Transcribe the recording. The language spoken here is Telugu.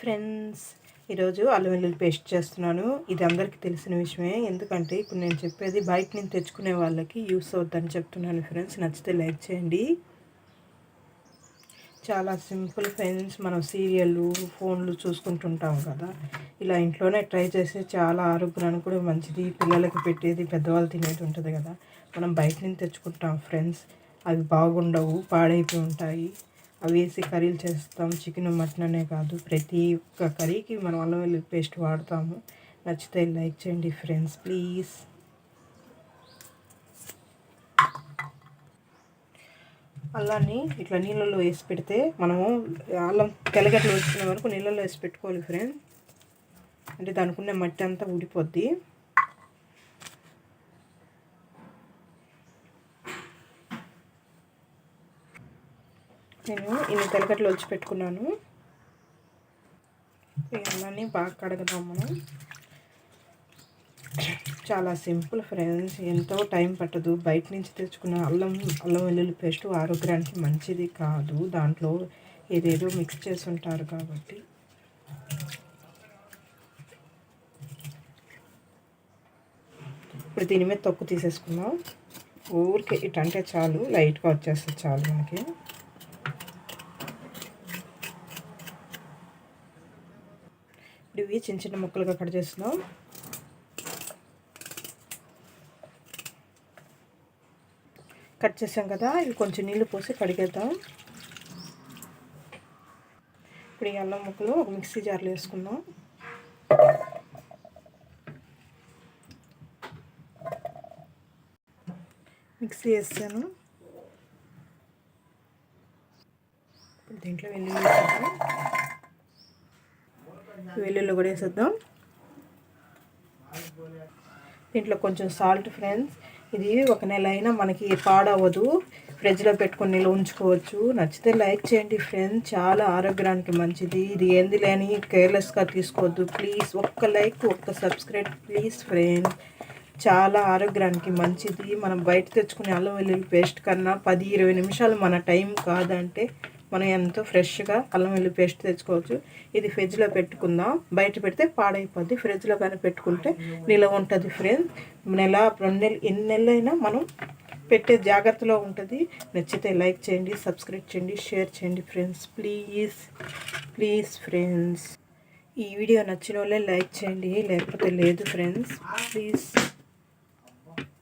ఫ్రెండ్స్, ఈరోజు అల్లం వెల్లుల్లి పేస్ట్ చేస్తున్నాను. ఇది అందరికీ తెలిసిన విషయమే. ఎందుకంటే ఇప్పుడు నేను చెప్పేది బయట నుంచి తెచ్చుకునే వాళ్ళకి యూస్ అవుతుందని చెప్తున్నాను. ఫ్రెండ్స్, నచ్చితే లైక్ చేయండి. చాలా సింపుల్ ఫ్రెండ్స్. మనం సీరియళ్ళు, ఫోన్లు చూసుకుంటుంటాం కదా, ఇలా ఇంట్లోనే ట్రై చేస్తే చాలా ఆరోగ్యానికి కూడా మంచిది. పిల్లలకి పెట్టేది, పెద్దవాళ్ళు తినేది ఉంటుంది కదా, మనం బయట నుంచి తెచ్చుకుంటాం ఫ్రెండ్స్. అవి బాగుండవు, పాడైపోయి ఉంటాయి. అవి వేసి కర్రీలు చేస్తాం. చికెన్, మటన్ అనే కాదు, ప్రతి ఒక్క కర్రీకి మనం అల్లం వెల్లుల్లి పేస్ట్ వాడతాము. నచ్చితే లైక్ చేయండి ఫ్రెండ్స్, ప్లీజ్. అల్లాన్ని ఇట్లా నీళ్ళల్లో వేసి పెడితే, మనము అల్లం తెల్లగట్లు వచ్చుకునే వరకు నీళ్ళల్లో వేసి పెట్టుకోవాలి ఫ్రెండ్స్. అంటే దానికి ఉన్న మట్టి అంతా ఊడిపోద్ది. నేను ఇన్ని తెల్లగట్లు వచ్చి పెట్టుకున్నాను. ఈ అల్లాన్ని బాగా కడగదాం మనం. చాలా సింపుల్ ఫ్రెండ్స్, ఎంతో టైం పట్టదు. బయట నుంచి తెచ్చుకున్న అల్లం వెల్లుల్లి పేస్ట్ ఆరోగ్యానికి మంచిది కాదు. దాంట్లో ఏదేదో మిక్స్ చేసి ఉంటారు కాబట్టి. ఇప్పుడు దీని మీద తొక్కు తీసేసుకుందాం. ఊరికే ఇటంటే చాలు, లైట్గా వచ్చేస్తుంది చాలు మనకి. ఇప్పుడు ఇవి చిన్న చిన్న ముక్కలుగా కట్ చేస్తున్నాం. కట్ చేసాం కదా, ఇవి కొంచెం నీళ్ళు పోసి కడిగేద్దాం. ఇప్పుడు ఈ అల్లం ముక్కలు ఒక మిక్సీ జార్లో వేసుకుందాం. మిక్సీ వేసాను. ఇప్పుడు దీంట్లో వెల్లుల్లి వేసేద్దాం. వెల్లుల్లి కూడా వేసేద్దాం. దీంట్లో కొంచెం సాల్ట్ ఫ్రెండ్స్. ఇది ఒక నెల అయినా మనకి పాడవదు, ఫ్రిడ్జ్లో పెట్టుకొని నిల్వ ఉంచుకోవచ్చు. నచ్చితే లైక్ చేయండి ఫ్రెండ్స్, చాలా ఆరోగ్యానికి మంచిది. ఇది ఏంది లేని కేర్లెస్గా తీసుకోవద్దు ప్లీజ్. ఒక్క లైక్, ఒక్క సబ్స్క్రైబ్ ప్లీజ్ ఫ్రెండ్స్. చాలా ఆరోగ్యానికి మంచిది. మనం బయట తెచ్చుకునే అల్లం వెల్లుల్లి పేస్ట్ కన్నా 10-20 నిమిషాలు మన టైం కాదంటే మనం ఎంతో ఫ్రెష్గా అల్లం వెల్లుల్లి పేస్ట్ తెచ్చుకోవచ్చు. ఇది ఫ్రిడ్జ్లో పెట్టుకుందాం. బయట పెడితే పాడైపోద్ది, ఫ్రిడ్జ్లో కానీ పెట్టుకుంటే నిలవ ఉంటుంది ఫ్రెండ్స్. నెల 2 నెలలు, ఎన్ని నెలలైనా మనం పెట్టే జాగ్రత్తలో ఉంటుంది. నచ్చితే లైక్ చేయండి, సబ్స్క్రైబ్ చేయండి, షేర్ చేయండి ఫ్రెండ్స్, ప్లీజ్ ఫ్రెండ్స్. ఈ వీడియో నచ్చిన వాళ్ళే లైక్ చేయండి, లేకపోతే లేదు ఫ్రెండ్స్, ప్లీజ్.